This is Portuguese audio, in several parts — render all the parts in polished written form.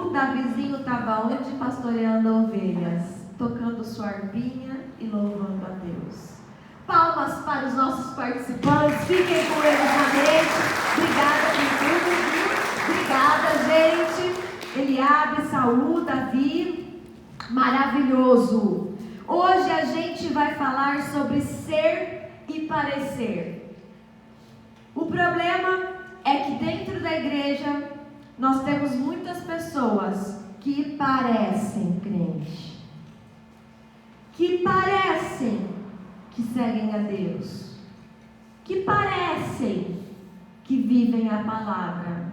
O Davizinho estava onde? Pastoreando ovelhas, tocando sua harpinha e louvando a Deus. Palmas para os nossos participantes, fiquem com eles na noite. Obrigada por tudo, viu? Obrigada, gente. Eliabe, Saul, Davi, maravilhoso. Hoje a gente vai falar sobre ser e parecer. O problema é que dentro da igreja nós temos muitas pessoas que parecem crentes, que parecem que seguem a Deus, que parecem que vivem a palavra,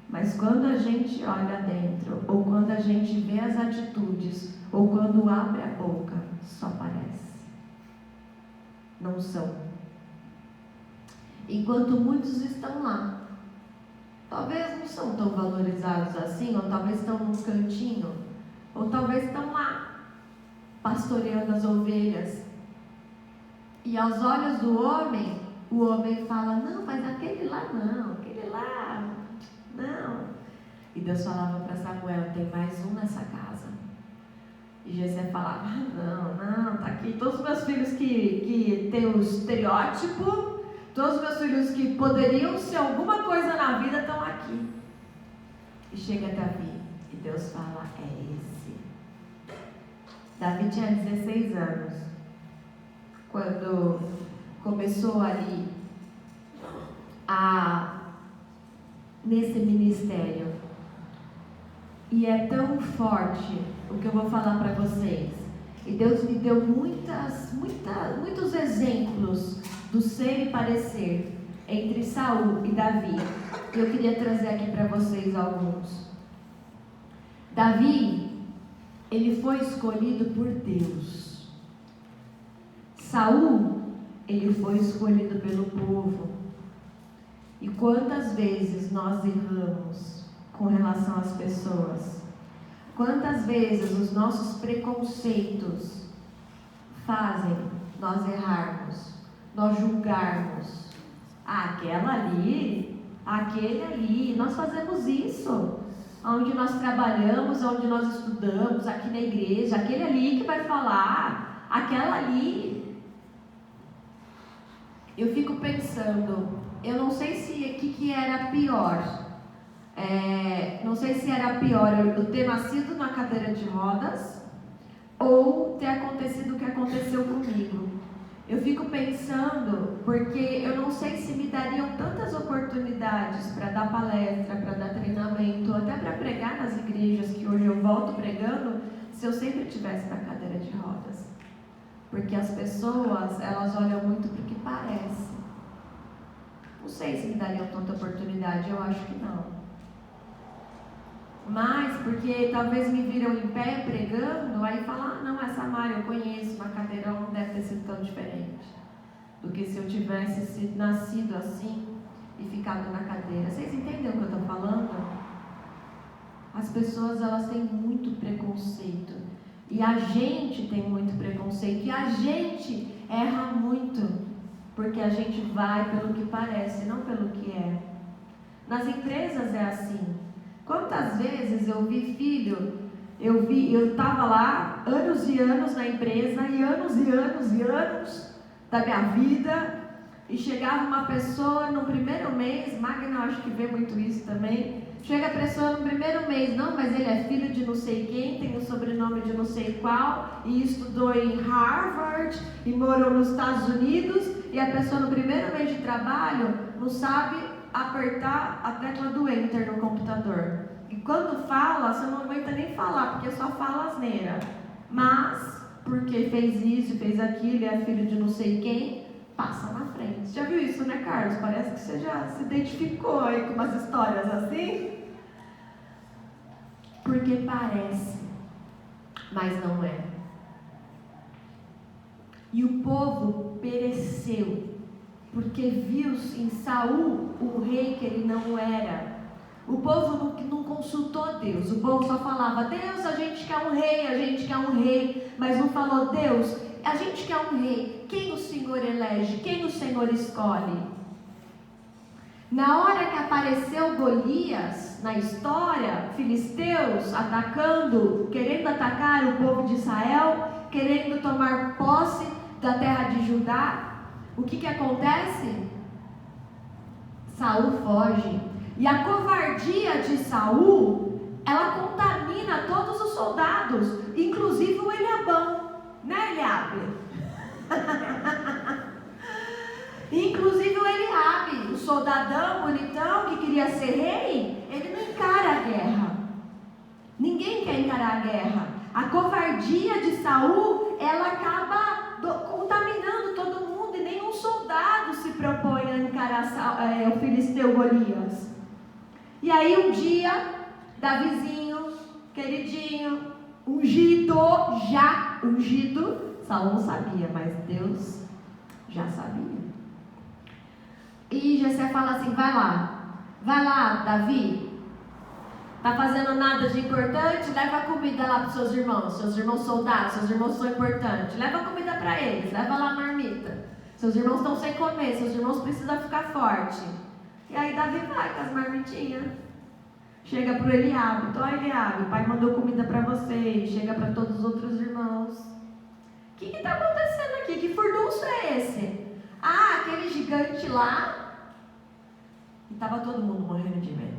mas quando a gente olha dentro, ou quando a gente vê as atitudes, ou quando abre a boca, só parece. Não são. Enquanto muitos estão lá, talvez não são tão valorizados assim, ou talvez estão num cantinho, ou talvez estão lá, pastoreando as ovelhas. E aos olhos do homem, o homem fala, não, mas aquele lá não, aquele lá, não. E Deus falava para Samuel, tem mais um nessa casa. E Jessé falava, não, tá aqui. Todos os meus filhos que têm o estereótipo, todos os meus filhos que poderiam ser alguma coisa na vida estão aqui. E chega Davi, e Deus fala, é esse. Davi tinha 16 anos. Quando começou ali nesse ministério. E é tão forte o que eu vou falar para vocês. E Deus me deu muitos exemplos do ser e parecer entre Saul e Davi. E eu queria trazer aqui para vocês alguns. Davi, ele foi escolhido por Deus. Saul, ele foi escolhido pelo povo. E quantas vezes nós erramos com relação às pessoas? Quantas vezes os nossos preconceitos fazem nós errarmos, nós julgarmos? Aquela ali, aquele ali, nós fazemos isso. Onde nós trabalhamos, onde nós estudamos, aqui na igreja, aquele ali que vai falar, aquela ali. Eu fico pensando, eu não sei se que era pior. Não sei se era pior eu ter nascido na cadeira de rodas ou ter acontecido o que aconteceu comigo. Eu fico pensando, porque eu não sei se me dariam tantas oportunidades para dar palestra, para dar treinamento, até para pregar nas igrejas que hoje eu volto pregando, se eu sempre estivesse na cadeira de rodas. Porque as pessoas, elas olham muito para o que parece. Não sei se me dariam tanta oportunidade, eu acho que não. Mas, porque talvez me viram em pé pregando, aí falam, não, essa Mari eu conheço, na cadeira não deve ter sido tão diferente do que se eu tivesse nascido assim e ficado na cadeira. Vocês entendem o que eu estou falando? As pessoas, elas têm muito preconceito. E a gente tem muito preconceito. E a gente erra muito. Porque a gente vai pelo que parece, não pelo que é. Nas empresas é assim. Quantas vezes eu vi filho, eu estava lá anos e anos na empresa, e anos da minha vida, e chegava uma pessoa no primeiro mês, Magna acho que vê muito isso também, chega a pessoa no primeiro mês, não, mas ele é filho de não sei quem, tem o sobrenome de não sei qual, e estudou em Harvard, e morou nos Estados Unidos, e a pessoa no primeiro mês de trabalho não sabe apertar a tecla do Enter no computador. E quando fala, você não aguenta nem falar, porque só fala asneira. Mas, porque fez isso, fez aquilo, é filho de não sei quem, passa na frente. Já viu isso, né, Carlos? Parece que você já se identificou aí com umas histórias assim. Porque parece, mas não é. E o povo pereceu, porque viu em Saul o rei que ele não era. O povo não consultou Deus, o povo só falava, Deus, a gente quer um rei, mas não falou, Deus, a gente quer um rei, quem o Senhor elege, quem o Senhor escolhe? Na hora que apareceu Golias na história, filisteus atacando, querendo atacar o povo de Israel, querendo tomar posse da terra de Judá, o que acontece? Saul foge. E a covardia de Saul, ela contamina todos os soldados, inclusive o Eliabão, né, Eliabe? Inclusive o Eliabe, o soldadão bonitão que queria ser rei, ele não encara a guerra. Ninguém quer encarar a guerra. A covardia de Saul, ela acaba contaminando todo mundo, e nenhum soldado se propõe a encarar o filisteu Golias. E aí um dia, Davizinho, queridinho, ungido, Saul não sabia, mas Deus já sabia. E Jessé fala assim: vai lá, Davi, tá fazendo nada de importante? Leva a comida lá para os seus irmãos soldados, seus irmãos são importantes, leva a comida para eles, leva lá a marmita, seus irmãos estão sem comer, seus irmãos precisam ficar fortes. E aí Davi vai com as marmitinhas, chega para o Eliabe: então Eliabe, o pai mandou comida para vocês, chega para todos os outros irmãos. O que está acontecendo aqui? Que furdunço é esse? Ah, aquele gigante lá. E estava todo mundo morrendo de medo.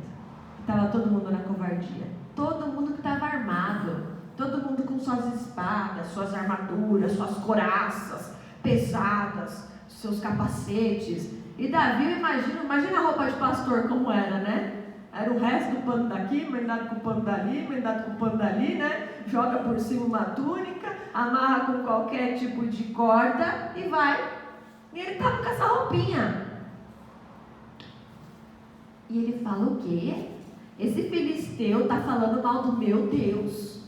Estava todo mundo na covardia. Todo mundo que estava armado. Todo mundo com suas espadas, suas armaduras, suas couraças pesadas, seus capacetes. E Davi, imagina a roupa de pastor como era, né? Era o resto do pano daqui, emendado com o pano dali, emendado com o pano dali, né? Joga por cima uma túnica, amarra com qualquer tipo de corda e vai. E ele estava com essa roupinha. E ele fala: o quê? Esse filisteu está falando mal do meu Deus.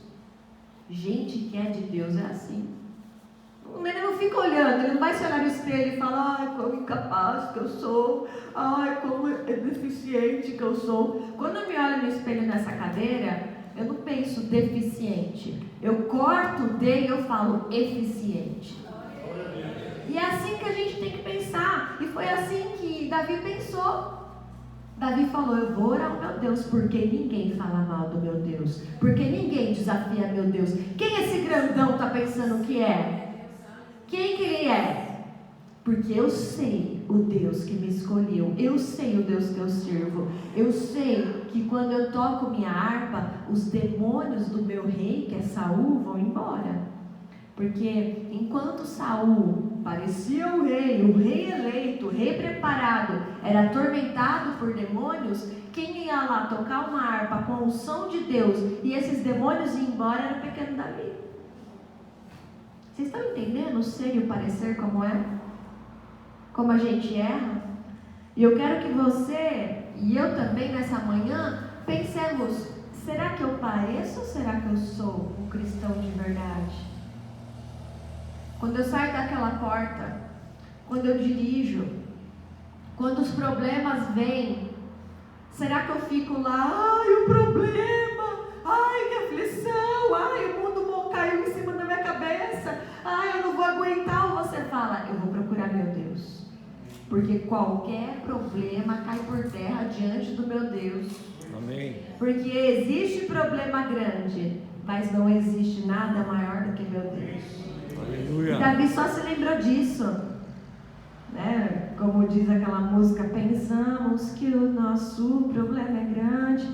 Gente que é de Deus é assim. Ele não fica olhando, ele não vai se olhar no espelho e falar: ai, como incapaz que eu sou, ai, como deficiente que eu sou. Quando eu me olho no espelho nessa cadeira, eu não penso deficiente. Eu corto o D e eu falo eficiente. E é assim que a gente tem que pensar. E foi assim que Davi pensou. Davi falou: eu vou orar ao meu Deus, porque ninguém fala mal do meu Deus, porque ninguém desafia meu Deus. Quem esse grandão está pensando que é? Quem que ele é? Porque eu sei o Deus que me escolheu, eu sei o Deus que eu sirvo, eu sei que quando eu toco minha harpa, os demônios do meu rei, que é Saul, vão embora. Porque enquanto Saul parecia o rei eleito, o rei preparado, era atormentado por demônios, quem ia lá tocar uma harpa com o som de Deus e esses demônios iam embora era o pequeno Davi. Vocês estão entendendo o ser e o parecer como é? Como a gente erra? E eu quero que você e eu também nessa manhã pensemos: será que eu pareço ou será que eu sou um cristão de verdade? Quando eu saio daquela porta, quando eu dirijo, quando os problemas vêm, será que eu fico lá: ai, o problema, ai, que aflição, ai, o mundo caiu em cima da minha cabeça, ai, eu não vou aguentar? Ou você fala: eu vou procurar meu Deus, porque qualquer problema cai por terra diante do meu Deus. Amém. Porque existe problema grande, mas não existe nada maior do que meu Deus. Aleluia. E Davi só se lembrou disso, né? Como diz aquela música: pensamos que o nosso problema é grande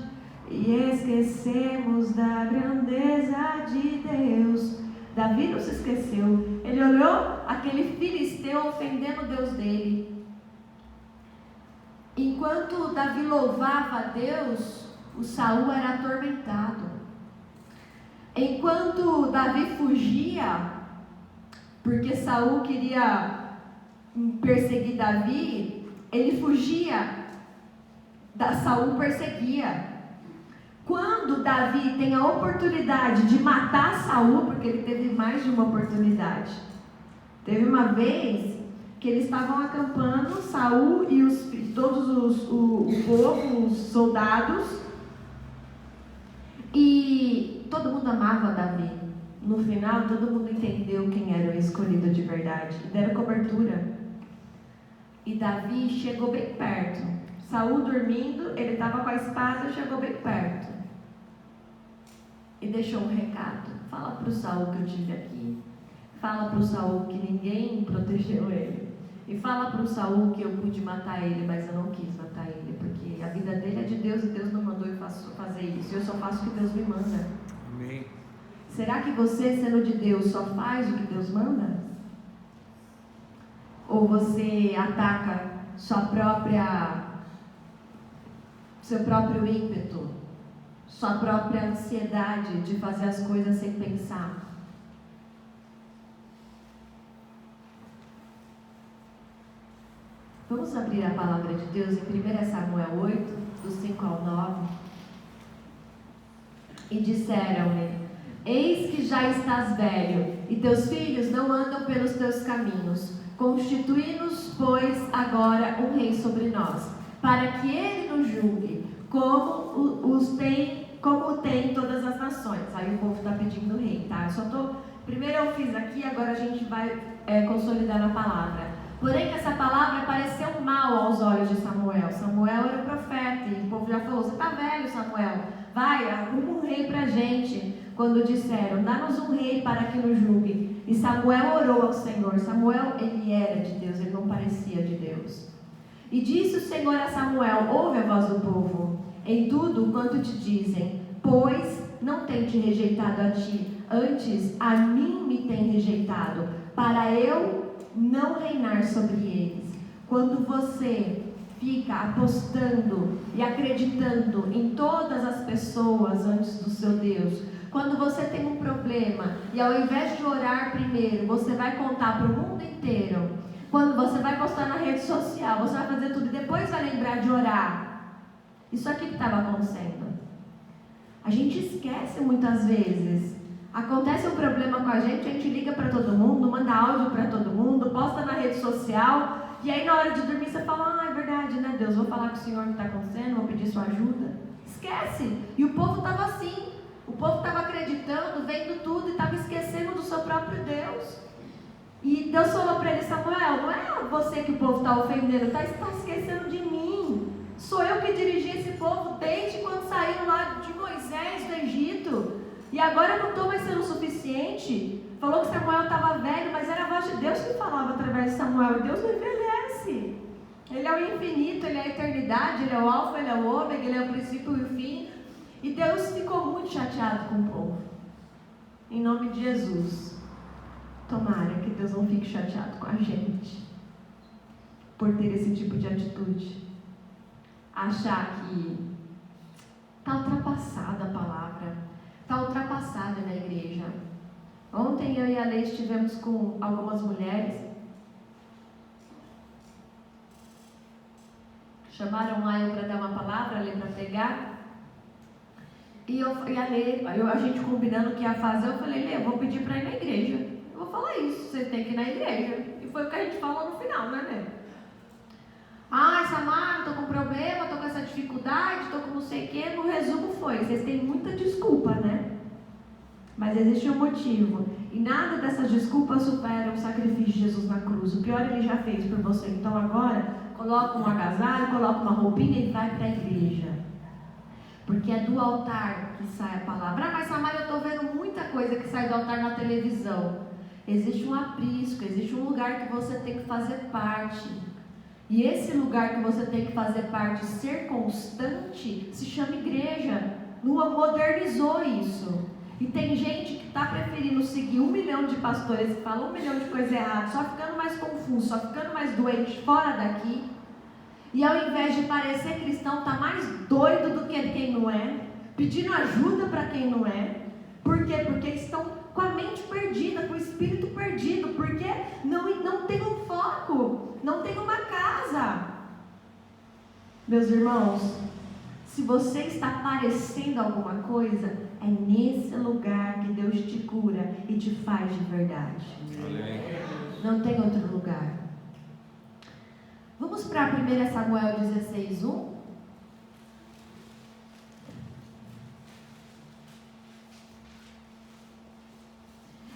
e esquecemos da grandeza de Deus. Davi não se esqueceu. Ele olhou aquele filisteu ofendendo o Deus dele. Enquanto Davi louvava a Deus, o Saul era atormentado. Enquanto Davi fugia, porque Saul queria perseguir Davi, ele fugia, Saul perseguia. Quando Davi tem a oportunidade de matar Saul, porque ele teve mais de uma oportunidade. Teve uma vez que eles estavam acampando, Saul e todos o povo, os soldados, e todo mundo amava Davi. No final, todo mundo entendeu quem era o escolhido de verdade. Deram cobertura. E Davi chegou bem perto. Saul dormindo, ele estava com a espada, chegou bem perto e deixou um recado. Fala para o Saul que eu tive aqui. Fala para o Saul que ninguém protegeu ele. E fala para o Saul que eu pude matar ele, mas eu não quis matar ele, porque a vida dele é de Deus e Deus não mandou eu fazer isso. Eu só faço o que Deus me manda. Amém. Será que você, sendo de Deus, só faz o que Deus manda? Ou você ataca seu próprio ímpeto, sua própria ansiedade de fazer as coisas sem pensar? Vamos abrir a palavra de Deus em 1 Samuel 8, do 5 ao 9. E disseram-lhe: eis que já estás velho, e teus filhos não andam pelos teus caminhos. Constituí-nos, pois, agora um rei sobre nós, para que ele nos julgue, como tem todas as nações. Aí o povo está pedindo rei, tá? Primeiro eu fiz aqui, agora a gente vai consolidar a palavra. Porém, essa palavra pareceu mal aos olhos de Samuel. Samuel era o profeta, e o povo já falou: você está velho, Samuel, vai, arruma um rei para a gente. Quando disseram: dá-nos um rei para que nos julgue. E Samuel orou ao Senhor. Samuel, ele era de Deus, ele não parecia de Deus. E disse o Senhor a Samuel: ouve a voz do povo, em tudo quanto te dizem, pois não tem te rejeitado a ti, antes a mim me tem rejeitado, para eu não reinar sobre eles. Quando você fica apostando e acreditando em todas as pessoas antes do seu Deus, quando você tem um problema e ao invés de orar primeiro, você vai contar para o mundo inteiro, quando você vai postar na rede social, você vai fazer tudo e depois vai lembrar de orar. Isso aqui que estava acontecendo. A gente esquece muitas vezes. Acontece um problema com a gente liga para todo mundo, manda áudio para todo mundo, posta na rede social, e aí na hora de dormir você fala: é verdade, né, Deus, vou falar com o Senhor o que está acontecendo, vou pedir sua ajuda. Esquece. E o povo estava assim. O povo estava acreditando, vendo tudo e estava esquecendo do seu próprio Deus. E Deus falou para ele: Samuel, não é você que o povo está ofendendo, está esquecendo de mim. Sou eu que dirigi esse povo desde quando saíram lá de Moisés do Egito. E agora eu não estou mais sendo o suficiente. Falou que Samuel estava velho, mas era a voz de Deus que falava através de Samuel. E Deus não envelhece. Ele é o infinito, ele é a eternidade, ele é o alfa, ele é o ômega, ele é o princípio e o fim. E Deus ficou muito chateado com o povo. Em nome de Jesus, tomara que Deus não fique chateado com a gente por ter esse tipo de atitude. Achar que está ultrapassada a palavra, está ultrapassada na igreja. Ontem eu e a Lei estivemos com algumas mulheres. Chamaram lá eu para dar uma palavra, a Lei para pregar. E a Lei, a gente combinando o que ia fazer, eu falei: Lê, eu vou pedir para ir na igreja. Eu vou falar isso, vocês têm que ir na igreja. E foi o que a gente falou no final, né, Lê? Samara, estou com problema, estou com essa dificuldade, estou com não sei o quê. No resumo foi: vocês têm muita desculpa, né? Mas existe um motivo. E nada dessas desculpas supera o sacrifício de Jesus na cruz. O pior ele já fez por você. Então agora, coloca um agasalho, coloca uma roupinha e vai para a igreja. Porque é do altar que sai a palavra. Mas Samara, eu estou vendo muita coisa que sai do altar na televisão. Existe um aprisco, existe um lugar que você tem que fazer parte. E esse lugar que você tem que fazer parte, ser constante, se chama igreja. Lua modernizou isso. E tem gente que está preferindo seguir 1 milhão de pastores que falam 1 milhão de coisas erradas, só ficando mais confuso, só ficando mais doente fora daqui. E ao invés de parecer cristão, está mais doido do que quem não é, pedindo ajuda para quem não é. Por quê? Porque estão com a mente perdida, com o espírito perdido, porque não tem um foco, não tem uma casa. Meus irmãos, se você está parecendo alguma coisa, é nesse lugar que Deus te cura e te faz de verdade. Não tem outro lugar. Vamos para 1 Samuel 16:1.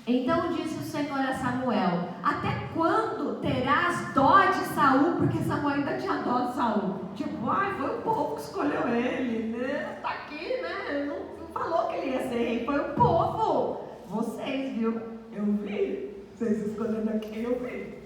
Então disse o Senhor a Samuel: até quando terás dó de Saul? Porque Samuel ainda tinha dó de Saul. Tipo, tipo, ai, foi o povo que escolheu ele, né? Tá aqui, né? Não falou que ele ia ser rei, foi o povo. Vocês, viu? Eu vi. Vocês escolhendo aqui, eu vi.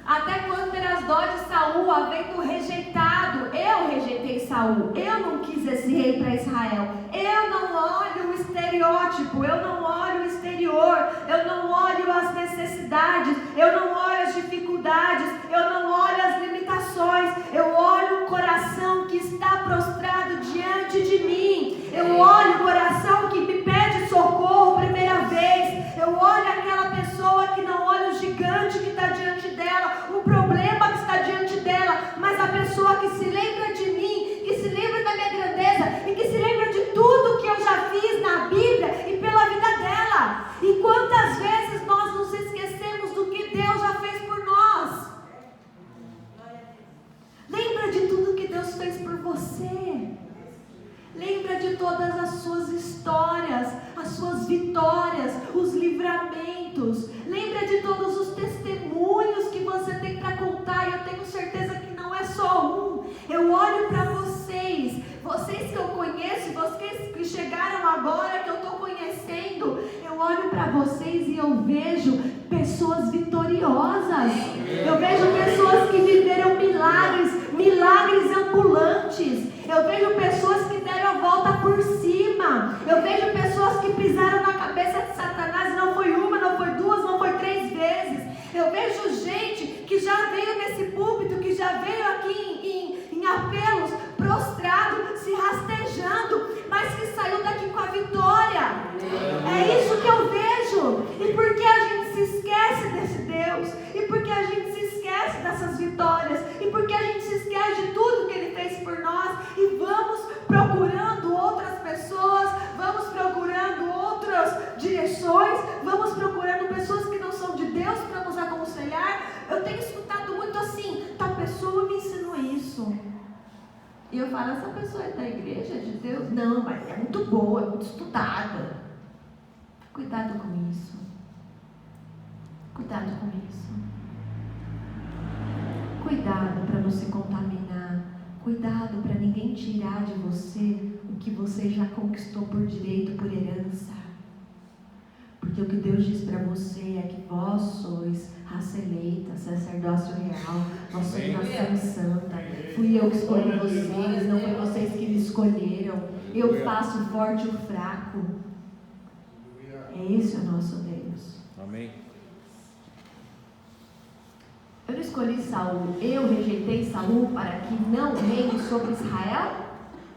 Até quando terás dó de Saul, havendo rejeitado? Eu rejeitei Saul. Eu não quis esse rei para Israel. Eu não olho o estereótipo, eu não olho o exterior, eu não olho as necessidades, eu não olho as dificuldades, eu não olho as limitações. Eu olho o coração que está prostrado diante de mim. Eu olho o coração que me pede socorro primeira vez. Eu olho aquela pessoa que não olha o gigante que está diante dela, o problema que está diante dela, mas a pessoa que se lembra de mim, que se lembra da minha grandeza e que se lembra de tudo que eu já fiz na Bíblia e pela vida dela. E quantas vezes nós nos esquecemos do que Deus já fez por nós? Lembra de tudo que Deus fez por você. Lembra de todas as suas histórias, as suas vitórias, os livramentos. Lembra de todos os testemunhos que você tem para contar. E eu tenho certeza que não é só um. Eu olho para vocês que eu conheço, vocês que chegaram agora, que eu estou conhecendo. Eu olho para vocês e eu vejo pessoas vitoriosas. Eu vejo pessoas que viveram milagres ambulantes. Eu vejo pessoas que deram a volta por cima. Eu vejo pessoas que pisaram na cabeça de Satanás. Não foi uma, não foi duas, não foi 3 vezes. Eu vejo gente que já veio nesse púlpito, que já veio aqui em apelos, prostrado, se rastejando, mas que saiu daqui com a vitória. É isso que eu vejo. E por que a gente se esquece desse Deus? E por que a gente se esquece dessas vitórias? E por que a gente se esquece de tudo que Ele fez por nós? E vamos procurando outras pessoas, vamos procurando outras direções, vamos procurando pessoas que não são de Deus para nos aconselhar. Eu tenho escutado muito assim: tal pessoa me ensinou isso. E eu falo: essa pessoa é da igreja de Deus? Não, mas é muito boa, é muito estudada. Cuidado com isso. Cuidado com isso. Cuidado para não se contaminar. Cuidado para ninguém tirar de você o que você já conquistou por direito, por herança. Porque o que Deus diz para você é que vós sois raça eleita, sacerdócio real, vós sois nação santa. Fui eu que escolhi vocês, não foi vocês que me escolheram. Eu faço forte o fraco. É esse o nosso Deus. Amém. Eu não escolhi Saul, eu rejeitei Saul para que não reine sobre Israel.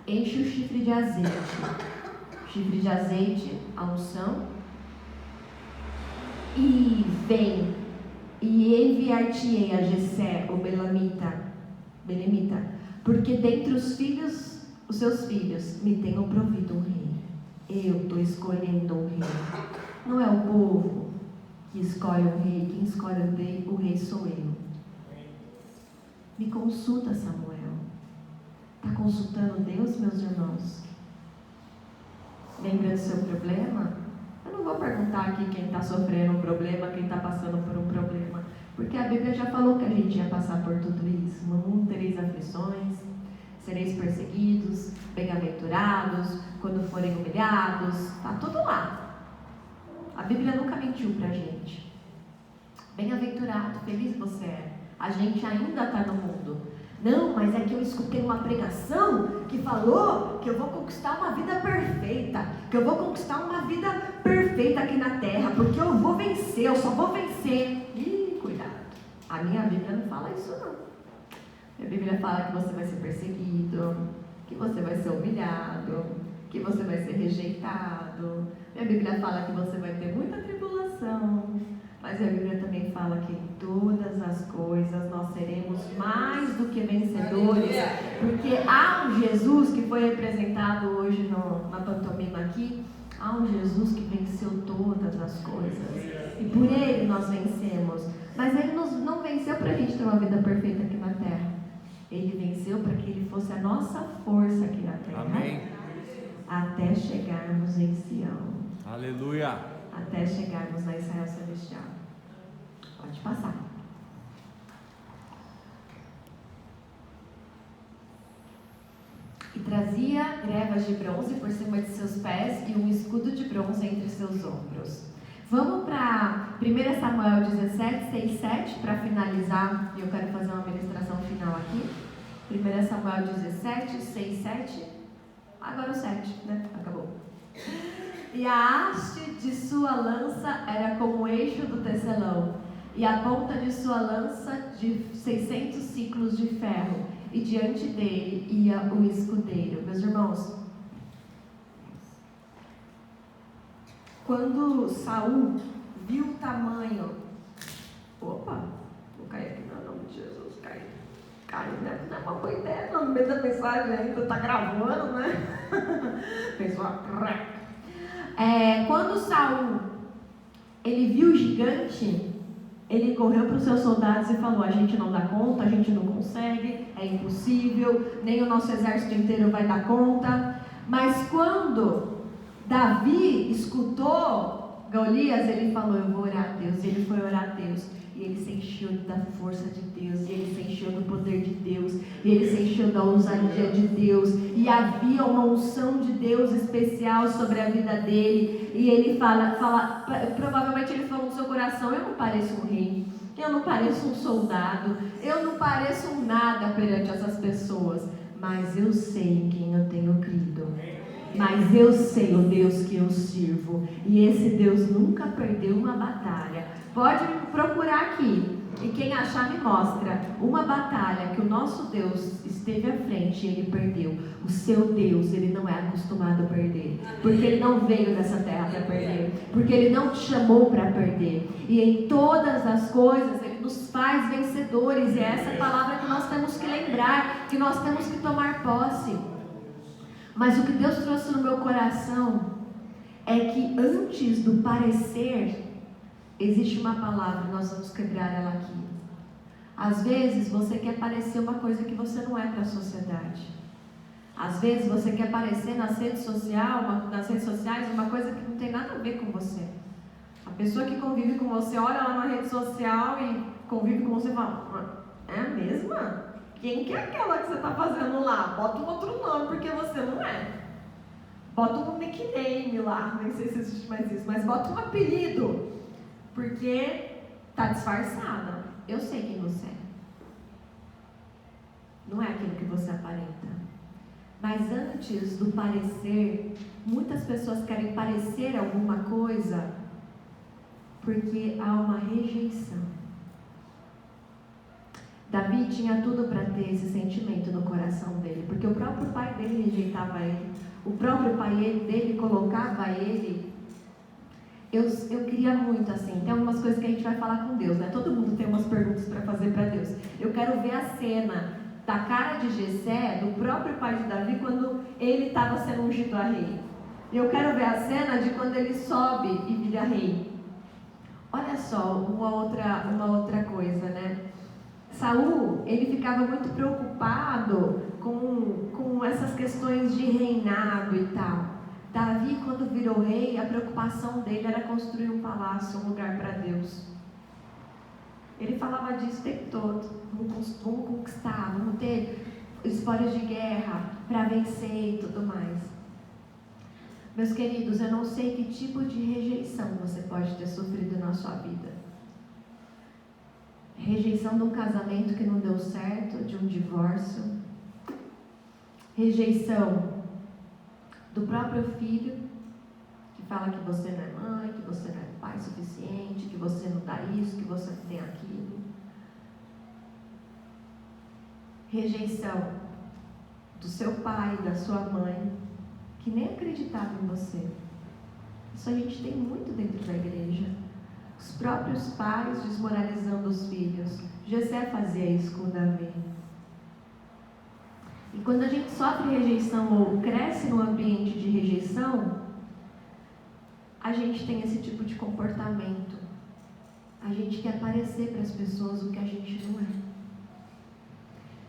Enche o chifre de azeite. Chifre de azeite, a unção. E vem, e enviar-te-ei a Jessé, o Belemita, porque dentre os seus filhos, me tenham provido um rei. Eu estou escolhendo um rei. Não é o povo que escolhe um rei, quem escolhe o rei sou eu. Me consulta, Samuel. Está consultando Deus, meus irmãos? Lembra do seu problema? Eu não vou perguntar aqui quem está sofrendo um problema, quem está passando por um problema, porque a Bíblia já falou que a gente ia passar por tudo isso. No mundo tereis aflições, sereis perseguidos, bem-aventurados, quando forem humilhados, está tudo lá. A Bíblia nunca mentiu para a gente. Bem-aventurado, feliz você é. A gente ainda está no mundo. Não, mas é que eu escutei uma pregação que falou que eu vou conquistar uma vida perfeita, que eu vou conquistar uma vida perfeita aqui na terra, porque eu vou vencer, eu só vou vencer. Ih, cuidado. A minha Bíblia não fala isso não. A Bíblia fala que você vai ser perseguido, que você vai ser humilhado, que você vai ser rejeitado. A Bíblia fala que você vai ter muita tribulação. Mas a Bíblia também fala que em todas as coisas nós seremos mais do que vencedores, porque há um Jesus que foi representado hoje na pantomima aqui, há um Jesus que venceu todas as coisas, e por Ele nós vencemos. Mas Ele não venceu para a gente ter uma vida perfeita aqui na terra. Ele venceu para que Ele fosse a nossa força aqui na terra. Amém. Até chegarmos em Sião. Aleluia. Até chegarmos na Israel Celestial. Pode passar. E trazia grevas de bronze por cima de seus pés e um escudo de bronze entre seus ombros. Vamos para 1 Samuel 17, 6, 7, para finalizar, e eu quero fazer uma ministração final aqui. 1 Samuel 17, 6, 7. Agora o 7, né? Acabou. E a haste de sua lança era como o eixo do tecelão, e a ponta de sua lança de 600 ciclos de ferro, e diante dele ia o escudeiro. Meus irmãos, quando Saul viu o tamanho... Opa, vou cair aqui no nome de Jesus, cair, né? Não é uma boa ideia, não, no meio da mensagem ainda tá gravando, né? Fez uma... Quando Saul, ele viu o gigante, ele correu para os seus soldados e falou: a gente não dá conta, a gente não consegue, é impossível, nem o nosso exército inteiro vai dar conta. Mas quando Davi escutou Golias, ele falou: eu vou orar a Deus. E ele foi orar a Deus, e ele se encheu da força de Deus, e ele se encheu do poder de Deus, e ele se encheu da ousadia de Deus, e havia uma unção de Deus especial sobre a vida dele. E ele fala, provavelmente ele falou no seu coração: eu não pareço um rei, eu não pareço um soldado, eu não pareço nada perante essas pessoas, mas eu sei em quem eu tenho crido, mas eu sei o Deus que eu sirvo, e esse Deus nunca perdeu uma batalha. Pode procurar aqui, e quem achar me mostra uma batalha que o nosso Deus esteve à frente e ele perdeu. O seu Deus, ele não é acostumado a perder, porque ele não veio nessa terra para perder, porque ele não te chamou para perder, e em todas as coisas ele nos faz vencedores. E é essa palavra que nós temos que lembrar, que nós temos que tomar posse. Mas o que Deus trouxe no meu coração é que antes do parecer, existe uma palavra, nós vamos quebrar ela aqui. Às vezes você quer parecer uma coisa que você não é para a sociedade. Às vezes você quer parecer nas redes sociais uma coisa que não tem nada a ver com você. A pessoa que convive com você olha lá na rede social e convive com você e fala: é a mesma? Quem que é aquela que você está fazendo lá? Bota um outro nome, porque você não é. Bota um nickname lá, nem sei se existe mais isso, mas bota um apelido, porque está disfarçada. Eu sei quem você é. Não é aquilo que você aparenta. Mas antes do parecer, muitas pessoas querem parecer alguma coisa porque há uma rejeição. Davi tinha tudo para ter esse sentimento no coração dele, porque o próprio pai dele rejeitava ele, o próprio pai dele colocava ele. Eu queria muito, assim, tem algumas coisas que a gente vai falar com Deus, né? Todo mundo tem umas perguntas para fazer para Deus. Eu quero ver a cena da cara de Jessé, do próprio pai de Davi, quando ele estava sendo ungido a rei. Eu quero ver a cena de quando ele sobe e vira rei. Olha só, uma outra coisa, né? Saul, ele ficava muito preocupado com essas questões de reinado e tal. Davi, quando virou rei, a preocupação dele era construir um palácio, um lugar para Deus. Ele falava disso o tempo todo: vamos conquistar, vamos ter histórias de guerra para vencer e tudo mais. Meus queridos, eu não sei que tipo de rejeição você pode ter sofrido na sua vida. Rejeição de um casamento que não deu certo, de um divórcio. Rejeição do próprio filho, que fala que você não é mãe, que você não é pai suficiente, que você não dá isso, que você não tem aquilo. Rejeição do seu pai, da sua mãe, que nem acreditava em você. Isso a gente tem muito dentro da igreja. Os próprios pais desmoralizando os filhos. Jessé fazia isso com Davi. E quando a gente sofre rejeição ou cresce num ambiente de rejeição, a gente tem esse tipo de comportamento. A gente quer parecer para as pessoas o que a gente não é.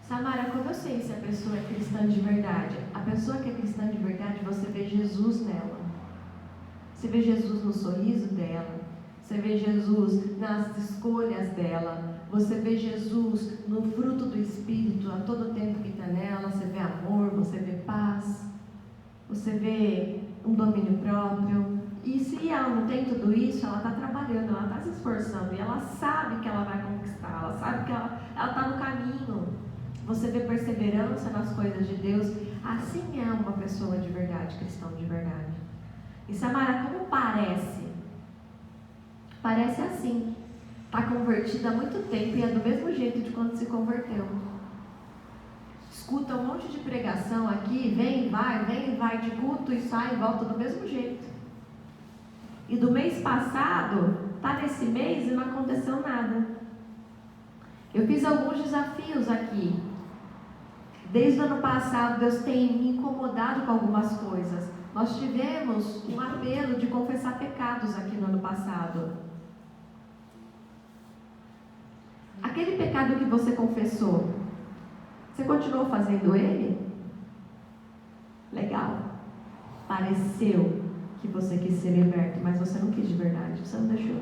Samara, como eu sei se a pessoa é cristã de verdade? A pessoa que é cristã de verdade, você vê Jesus nela. Você vê Jesus no sorriso dela. Você vê Jesus nas escolhas dela. você vê Jesus no fruto do Espírito a todo tempo que está nela, você vê amor, você vê paz, você vê um domínio próprio. E se ela não tem tudo isso, ela está trabalhando, ela está se esforçando, e ela sabe que ela vai conquistar, ela sabe que ela está no caminho. Você vê perseverança nas coisas de Deus. Assim é uma pessoa de verdade, cristão de verdade. E Samara, como parece? Parece assim. Está convertida há muito tempo e é do mesmo jeito de quando se converteu. Escuta um monte de pregação aqui, vem e vai de culto e sai e volta do mesmo jeito. E do mês passado, está nesse mês e não aconteceu nada. Eu fiz alguns desafios aqui. Desde o ano passado, Deus tem me incomodado com algumas coisas. Nós tivemos um apelo de confessar pecados aqui no ano passado. Aquele pecado que você confessou, você continuou fazendo ele? Legal. Pareceu que você quis ser liberto, mas você não quis de verdade, você não deixou.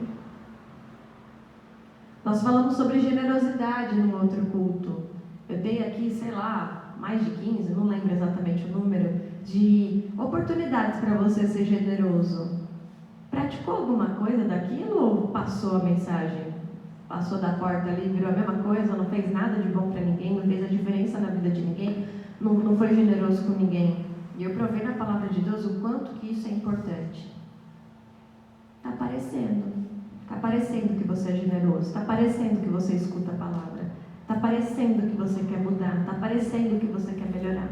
Nós falamos sobre generosidade no outro culto. Eu dei aqui, sei lá, mais de 15, não lembro exatamente o número, de oportunidades para você ser generoso. Praticou alguma coisa daquilo ou passou a mensagem? Passou da porta ali, virou a mesma coisa, não fez nada de bom para ninguém, não fez a diferença na vida de ninguém, não foi generoso com ninguém. E eu provei na palavra de Deus o quanto que isso é importante. Está parecendo que você é generoso, está parecendo que você escuta a palavra, está parecendo que você quer mudar, está parecendo que você quer melhorar.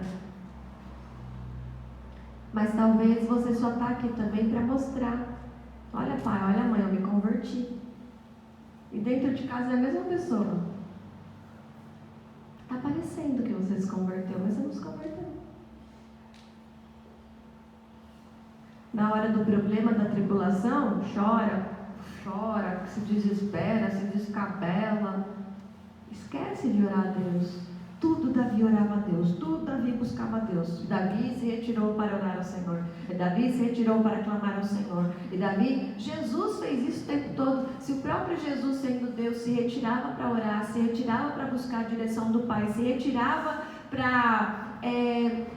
Mas talvez você só está aqui também para mostrar. Olha pai, olha mãe, eu me converti. E dentro de casa é a mesma pessoa. Está parecendo que você se converteu, mas você não se converteu. Na hora do problema, da tribulação, chora, se desespera, se descabela. Esquece de orar a Deus. Tudo Davi orava a Deus, tudo Davi buscava a Deus. Davi se retirou para orar ao Senhor. Davi se retirou para clamar ao Senhor. E Davi, Jesus fez isso o tempo todo. Se o próprio Jesus, sendo Deus, se retirava para orar, se retirava para buscar a direção do Pai, se retirava para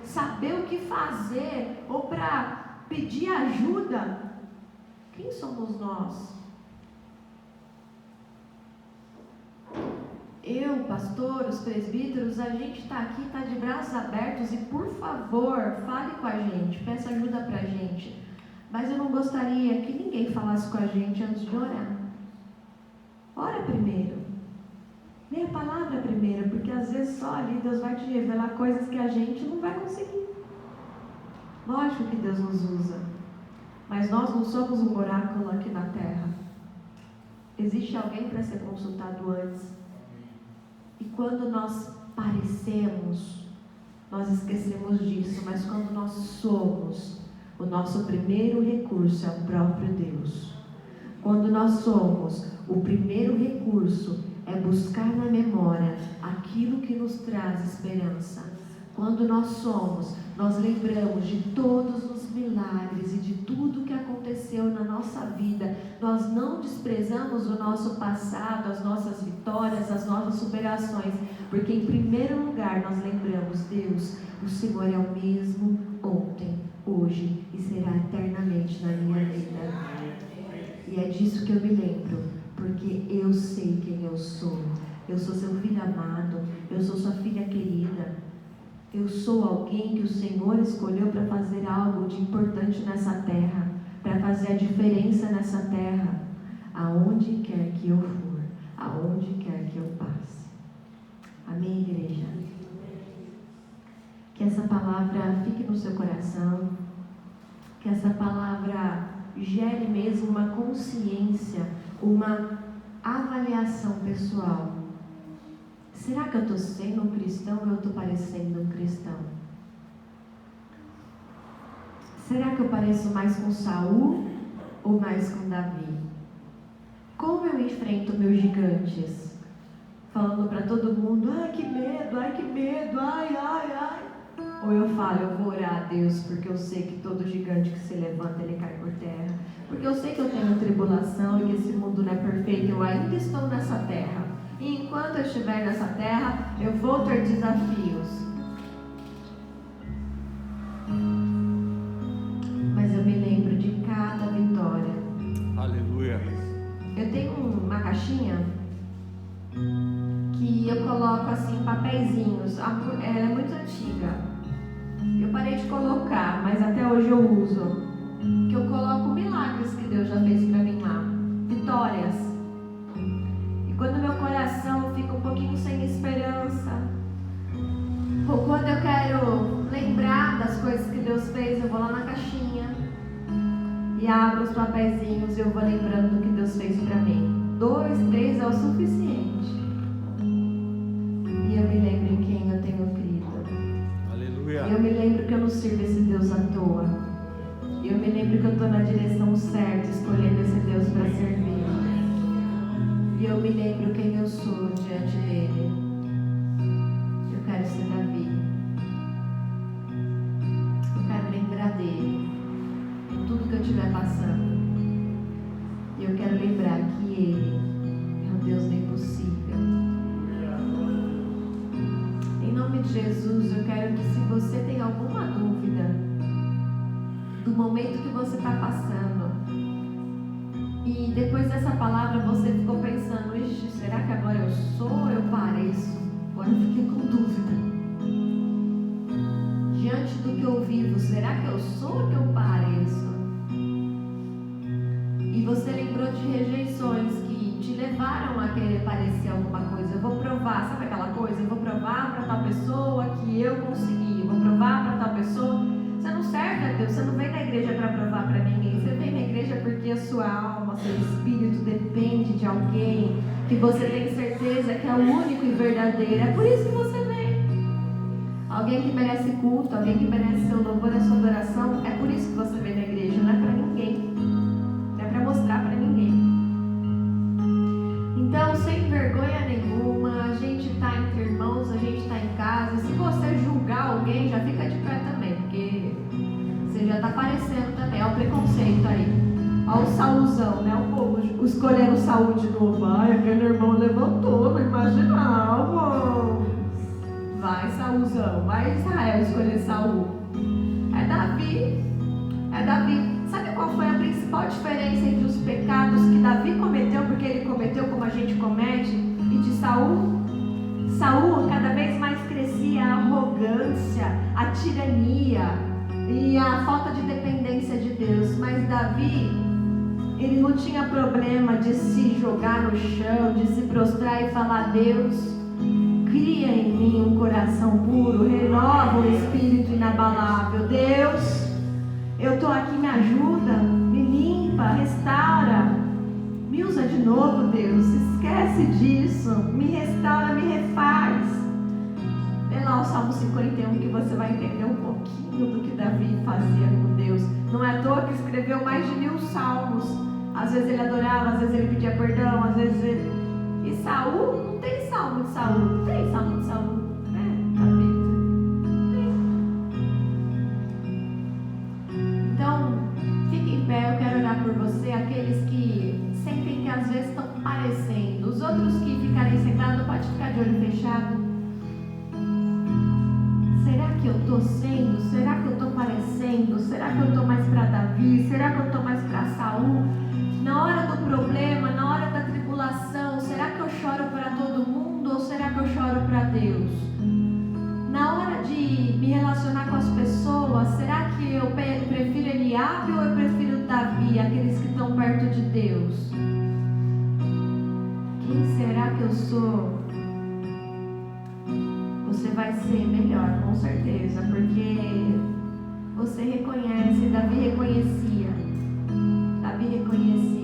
saber o que fazer ou para pedir ajuda, quem somos nós? Eu, pastor, os presbíteros, a gente está aqui, está de braços abertos e, por favor, fale com a gente, peça ajuda para a gente. Mas eu não gostaria que ninguém falasse com a gente antes de orar. Ora primeiro. Leia a palavra primeiro, porque às vezes só ali Deus vai te revelar coisas que a gente não vai conseguir. Lógico que Deus nos usa, mas nós não somos um oráculo aqui na terra. Existe alguém para ser consultado antes. E quando nós parecemos, nós esquecemos disso, mas quando nós somos, o nosso primeiro recurso é o próprio Deus. Quando nós somos, o primeiro recurso é buscar na memória aquilo que nos traz esperança. Quando nós somos, nós lembramos de todos os milagres e de tudo que aconteceu na nossa vida. Nós não desprezamos o nosso passado, as nossas vitórias, as nossas superações, porque em primeiro lugar nós lembramos, Deus, o Senhor é o mesmo ontem, hoje e será eternamente na minha vida. E é disso que eu me lembro, porque eu sei quem eu sou. Eu sou seu filho amado, eu sou sua filha querida. Eu sou alguém que o Senhor escolheu para fazer algo de importante nessa terra, para fazer a diferença nessa terra, aonde quer que eu for, aonde quer que eu passe. Amém, igreja? Que essa palavra fique no seu coração, que essa palavra gere mesmo uma consciência, uma avaliação pessoal. Será que eu estou sendo um cristão ou eu estou parecendo um cristão? Será que eu pareço mais com Saul ou mais com Davi? Como eu enfrento meus gigantes? Falando para todo mundo, ai que medo, ai. Ou eu falo, eu vou orar a Deus, porque eu sei que todo gigante que se levanta, ele cai por terra. Porque eu sei que eu tenho tribulação e que esse mundo não é perfeito, eu ainda estou nessa terra. E enquanto eu estiver nessa terra, eu vou ter desafios. Mas eu me lembro de cada vitória. Aleluia. Eu tenho uma caixinha que eu coloco assim papeizinhos. Ela é muito antiga. Eu parei de colocar, mas até hoje eu uso. Que eu coloco milagres que Deus já fez pra mim lá. Vitórias. E quando meu coração fica um pouquinho sem esperança, ou quando eu quero lembrar das coisas que Deus fez, eu vou lá na caixinha e abro os papeizinhos e eu vou lembrando do que Deus fez pra mim. 2, 3 é o suficiente. E eu me lembro em quem eu tenho crido. Aleluia. E eu me lembro que eu não sirvo esse Deus à toa. E eu me lembro que eu estou na direção certa, escolhendo esse Deus para servir. E eu me lembro quem eu sou diante dele. Eu quero ser Davi. Eu quero lembrar dele em tudo que eu estiver passando. E eu quero lembrar que ele é o Deus do impossível. Em nome de Jesus, eu quero que, se você tem alguma dúvida do momento que você está passando, e depois dessa palavra você ficou pensando, ixi, será que agora eu sou ou eu pareço? Agora eu fiquei com dúvida. Diante do que eu vivo, será que eu sou ou que eu pareço? E você lembrou de rejeições que te levaram a querer parecer alguma coisa. Eu vou provar, sabe aquela coisa? Eu vou provar para tal pessoa que eu consegui. Eu vou provar para tal pessoa. Você não serve a Deus, você não vem na igreja para provar para ninguém. Você vem na igreja porque a sua alma, seu espírito depende de alguém que você tem certeza que é o único e verdadeiro. É por isso que você vem. Alguém que merece culto, alguém que merece seu louvor, a sua adoração. É por isso que você vem na igreja, não é para ninguém. Não é para mostrar para ninguém. Então, sem vergonha nenhuma, a gente está entre irmãos, a gente está em casa. Se você julgar alguém, já fica de pé também, porque você já está aparecendo também. Olha o preconceito aí. Olha o Saulzão, né? O povo escolhendo Saul de novo. Ai, aquele irmão levantou, não imaginava. Vai, Saulzão, vai Israel escolher Saul. É Davi. É Davi. Sabe qual foi a principal diferença entre os pecados que Davi cometeu, porque ele cometeu como a gente comete, e de Saul? Saul cada vez mais crescia a arrogância, a tirania e a falta de dependência de Deus. Mas Davi, ele não tinha problema de se jogar no chão, de se prostrar e falar: Deus, cria em mim um coração puro, renova o espírito inabalável. Deus, eu estou aqui, me ajuda, me limpa, restaura, me usa de novo, Deus, esquece disso, me restaura, me refaz. Vê lá o Salmo 51 que você vai entender um pouquinho do que Davi fazia com Deus. Não é à toa que escreveu mais de 1000 salmos. Às vezes ele adorava, às vezes ele pedia perdão, às vezes ele... E Saul, não tem salmo de Saul, não tem salmo de Saul, né? Davi. Então, fique em pé, eu quero orar por você, aqueles que sentem que às vezes estão parecendo. Os outros que ficarem sentados, pode ficar de olho fechado. Será que eu estou sendo? Será que eu estou parecendo? Será que eu estou mais para Davi? Será que eu estou mais para Saul? Na hora do problema, na hora da tribulação, será que eu choro para todo mundo ou será que eu choro para Deus? Na hora de me relacionar com as pessoas, será que eu prefiro Eliabe ou eu prefiro Davi, aqueles que estão perto de Deus? Quem será que eu sou? Você vai ser melhor, com certeza, porque você reconhece, Davi reconhecia. Davi reconhecia.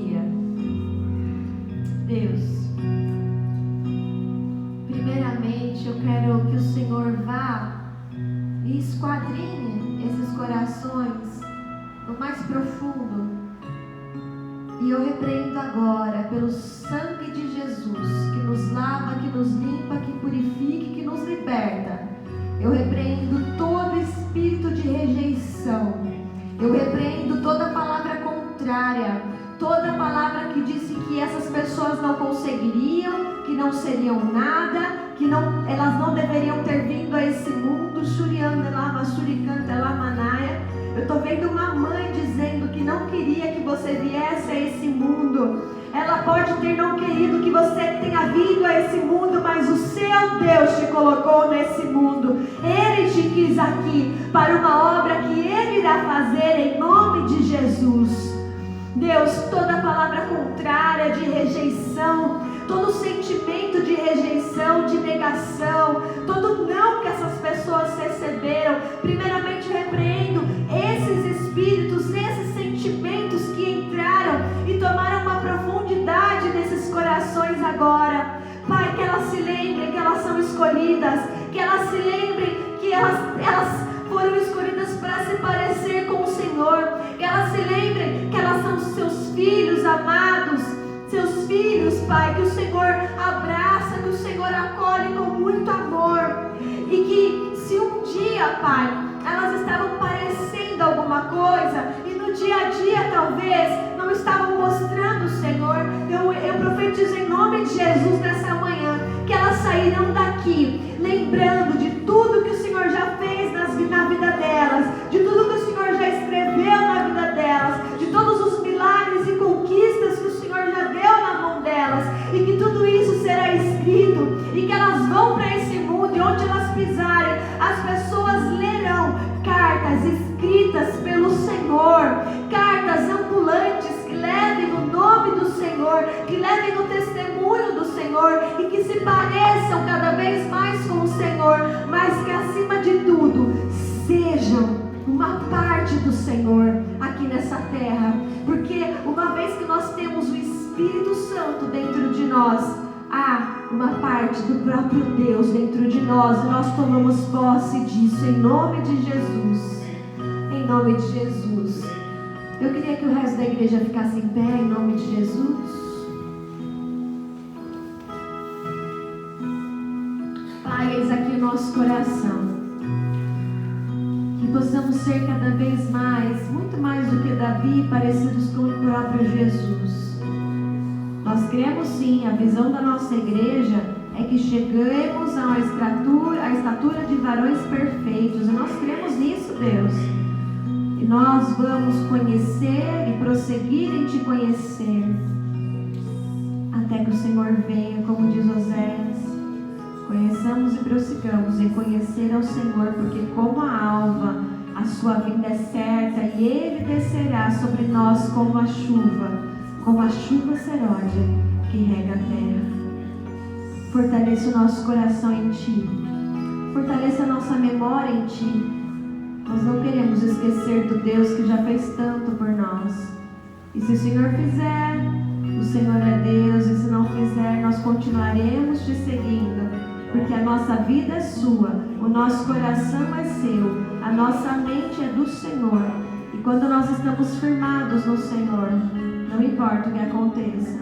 Deus, primeiramente eu quero que o Senhor vá e esquadrinhe esses corações no mais profundo. E eu repreendo agora, pelo sangue de Jesus, que nos lava, que nos limpa, que purifica, que nos liberta. Eu repreendo todo espírito de rejeição. Eu repreendo toda palavra contrária, toda palavra que que disse que essas pessoas não conseguiriam, que não seriam nada, que elas não deveriam ter vindo a esse mundo, Shurianda Lama, Shurikanta Lamanaia. Eu estou vendo uma mãe dizendo que não queria que você viesse a esse mundo. Ela pode ter não querido que você tenha vindo a esse mundo, mas o seu Deus te colocou nesse mundo. Ele te quis aqui para uma obra que Ele irá fazer em nome de Jesus. Deus, toda palavra contrária de rejeição, todo sentimento de rejeição, de negação, todo não que essas pessoas receberam, primeiramente repreendo esses espíritos, esses sentimentos que entraram e tomaram uma profundidade nesses corações agora. Pai, que elas se lembrem que elas são escolhidas, que elas se lembrem que elas foram escolhidas para se parecer com o Senhor, que elas se lembrem que elas são seus filhos amados, seus filhos, Pai, que o Senhor abraça, que o Senhor acolhe com muito amor, e que se um dia, Pai, elas estavam parecendo alguma coisa, e no dia a dia talvez não estavam mostrando o Senhor, eu profetizo em nome de Jesus nessa manhã, que elas sairão daqui lembrando de tudo que o Senhor já fez na vida delas, de tudo que o Senhor já escreveu na vida delas, de todos os milagres e conquistas que o Senhor já deu na mão delas, e que tudo isso será escrito, e que elas vão para esse mundo, e onde elas pisarem, as pessoas lerão cartas escritas pelo Senhor, cartas ambulantes que levem o nome do Senhor, que levem o testemunho do Senhor, e que se pareçam cada vez mais com o Senhor, mas que acima de tudo sejam uma parte do Senhor aqui nessa terra, porque uma vez que nós temos o Espírito Santo dentro de nós, há uma parte do próprio Deus dentro de nós, e nós tomamos posse disso em nome de Jesus, em nome de Jesus. Eu queria que o resto da igreja ficasse em pé em nome de Jesus. Pai, eis aqui o nosso coração, que possamos ser cada vez mais, muito mais do que Davi, parecidos com o próprio Jesus. Nós cremos sim, a visão da nossa igreja é que chegamos a estatura de varões perfeitos, e nós cremos nisso, Deus. E nós vamos conhecer e prosseguir em Te conhecer, até que o Senhor venha, como diz Oséias. Conheçamos e prossigamos em conhecer ao Senhor, porque como a alva, a sua vinda é certa, e Ele descerá sobre nós como a chuva seródia que rega a terra. Fortaleça o nosso coração em Ti, fortaleça a nossa memória em Ti. Nós não queremos esquecer do Deus que já fez tanto por nós. E se o Senhor fizer, o Senhor é Deus, e se não fizer, nós continuaremos Te seguindo, porque a nossa vida é Sua, o nosso coração é Seu, a nossa mente é do Senhor. E quando nós estamos firmados no Senhor, não importa o que aconteça,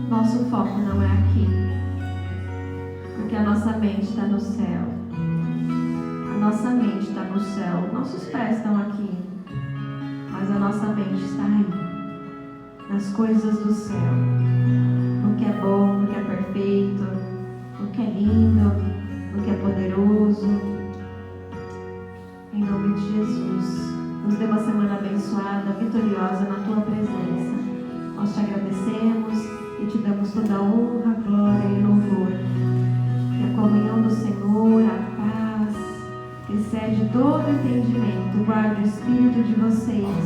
nosso foco não é aqui, porque a nossa mente está no céu. A nossa mente está no céu, nossos pés estão aqui, mas a nossa mente está aí, nas coisas do céu, no que é bom, no que é perfeito, no que é lindo, no que é poderoso. Em nome de Jesus, nos dê uma semana abençoada, vitoriosa na Tua presença. Nós Te agradecemos e Te damos toda a honra, glória e louvor. Que a comunhão do Senhor, a paz, que excede todo entendimento, guarde o espírito de vocês.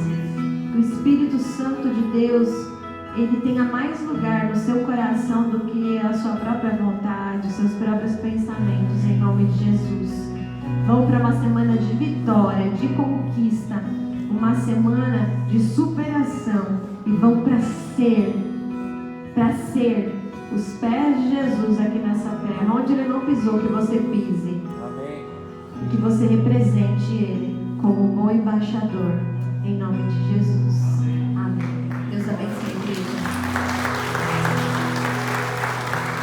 Que o Espírito Santo de Deus, Ele tenha mais lugar no seu coração do que a sua própria vontade, os seus próprios pensamentos, em nome de Jesus. Vão para uma semana de vitória, de conquista, uma semana de superação, e vão para ser os pés de Jesus aqui nessa terra, onde Ele não pisou, que você pise. Amém. E que você represente Ele como um bom embaixador, em nome de Jesus. Amém. Deus abençoe a igreja.